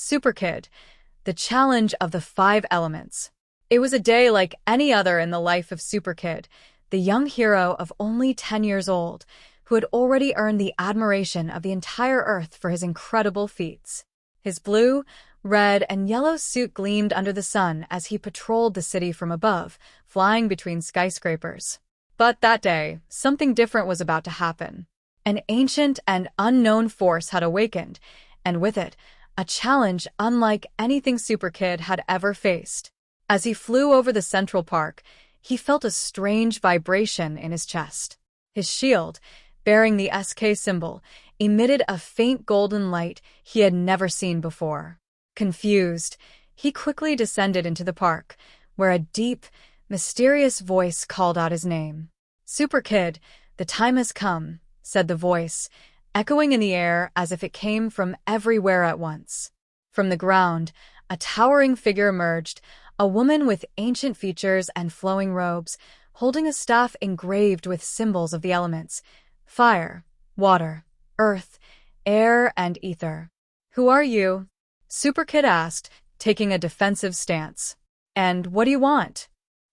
SuperKid, the challenge of the 5 elements. It was a day like any other in the life of SuperKid, the young hero of only 10 years old, who had already earned the admiration of the entire Earth for his incredible feats. His blue, red, and yellow suit gleamed under the sun as he patrolled the city from above, flying between skyscrapers. But that day, something different was about to happen. An ancient and unknown force had awakened, and with it, a challenge unlike anything SuperKid had ever faced. As he flew over the Central Park, he felt a strange vibration in his chest. His shield, bearing the SK symbol, emitted a faint golden light he had never seen before. Confused, he quickly descended into the park, where a deep, mysterious voice called out his name. "SuperKid, the time has come," said the voice, echoing in the air as if it came from everywhere at once. From the ground, a towering figure emerged, a woman with ancient features and flowing robes, holding a staff engraved with symbols of the elements: fire, water, earth, air, and ether. "Who are you?" SuperKid asked, taking a defensive stance. "And what do you want?"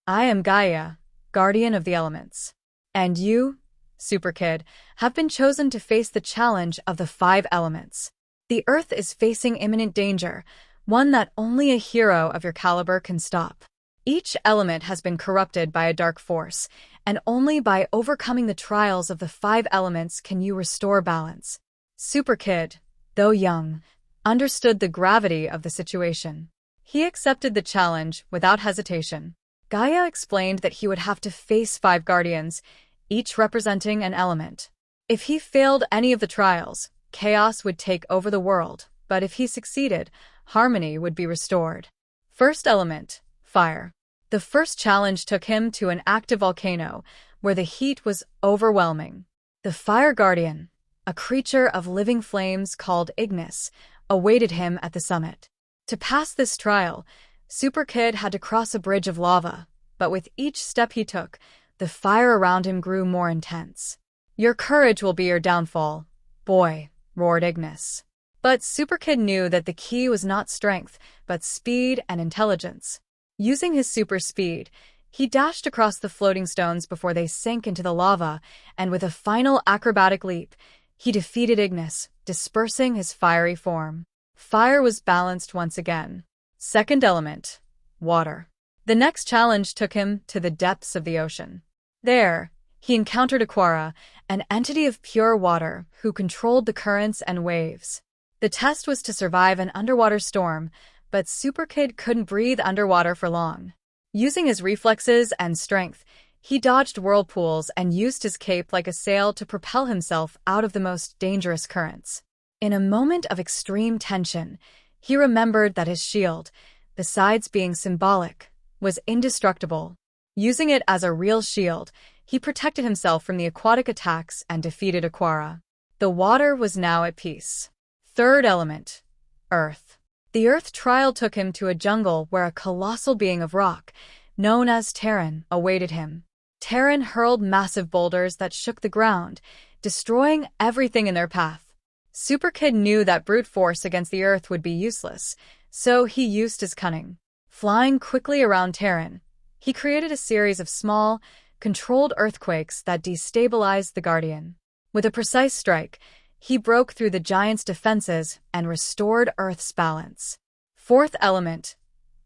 "I am Gaia, guardian of the elements." "And you, SuperKid, have been chosen to face the challenge of the 5 elements. The Earth is facing imminent danger, one that only a hero of your caliber can stop. Each element has been corrupted by a dark force, and only by overcoming the trials of the 5 elements can you restore balance." SuperKid, though young, understood the gravity of the situation. He accepted the challenge without hesitation. Gaia explained that he would have to face 5 guardians, each representing an element. If he failed any of the trials, chaos would take over the world, but if he succeeded, harmony would be restored. First element, fire. The first challenge took him to an active volcano, where the heat was overwhelming. The Fire Guardian, a creature of living flames called Ignis, awaited him at the summit. To pass this trial, SuperKid had to cross a bridge of lava, but with each step he took, the fire around him grew more intense. "Your courage will be your downfall, boy," roared Ignis. But SuperKid knew that the key was not strength, but speed and intelligence. Using his super speed, he dashed across the floating stones before they sank into the lava, and with a final acrobatic leap, he defeated Ignis, dispersing his fiery form. Fire was balanced once again. Second element, water. The next challenge took him to the depths of the ocean. There, he encountered Aquara, an entity of pure water who controlled the currents and waves. The test was to survive an underwater storm, but SuperKid couldn't breathe underwater for long. Using his reflexes and strength, he dodged whirlpools and used his cape like a sail to propel himself out of the most dangerous currents. In a moment of extreme tension, he remembered that his shield, besides being symbolic, was indestructible. Using it as a real shield, he protected himself from the aquatic attacks and defeated Aquara. The water was now at peace. Third element, earth. The earth trial took him to a jungle where a colossal being of rock, known as Terran, awaited him. Terran hurled massive boulders that shook the ground, destroying everything in their path. SuperKid knew that brute force against the earth would be useless, so he used his cunning. Flying quickly around Terran, he created a series of small, controlled earthquakes that destabilized the Guardian. With a precise strike, he broke through the giant's defenses and restored Earth's balance. Fourth element,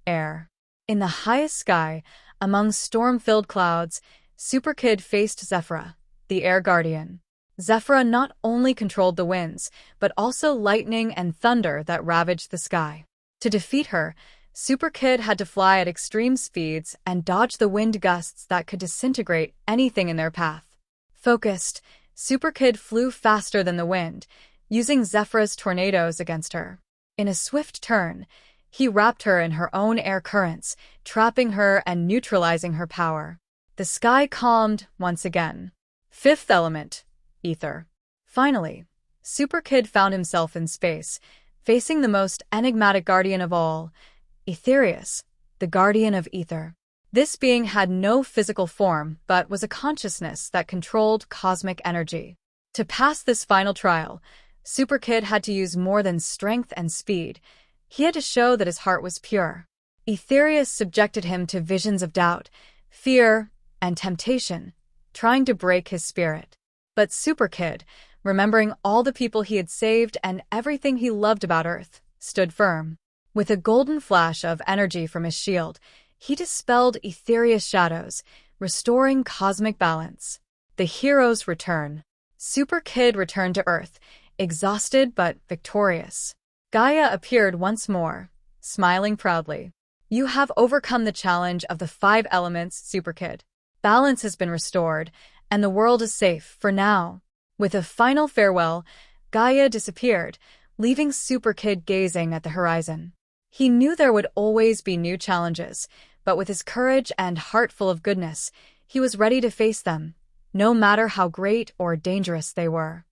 air. In the highest sky, among storm-filled clouds, SuperKid faced Zephyra, the Air Guardian. Zephyra not only controlled the winds, but also lightning and thunder that ravaged the sky. To defeat her, SuperKid had to fly at extreme speeds and dodge the wind gusts that could disintegrate anything in their path. Focused, SuperKid flew faster than the wind, using Zephyra's tornadoes against her. In a swift turn, he wrapped her in her own air currents, trapping her and neutralizing her power. The sky calmed once again. Fifth element, ether. Finally, SuperKid found himself in space, facing the most enigmatic guardian of all, Aetherius, the guardian of ether. This being had no physical form, but was a consciousness that controlled cosmic energy. To pass this final trial, SuperKid had to use more than strength and speed. He had to show that his heart was pure. Aetherius subjected him to visions of doubt, fear, and temptation, trying to break his spirit. But SuperKid, remembering all the people he had saved and everything he loved about Earth, stood firm. With a golden flash of energy from his shield, he dispelled Aetherius' shadows, restoring cosmic balance. The hero's return. SuperKid returned to Earth, exhausted but victorious. Gaia appeared once more, smiling proudly. You have overcome the challenge of the 5 elements, SuperKid. Balance has been restored, and the world is safe for now. With a final farewell, Gaia disappeared, leaving SuperKid gazing at the horizon. He knew there would always be new challenges, but with his courage and heart full of goodness, he was ready to face them, no matter how great or dangerous they were.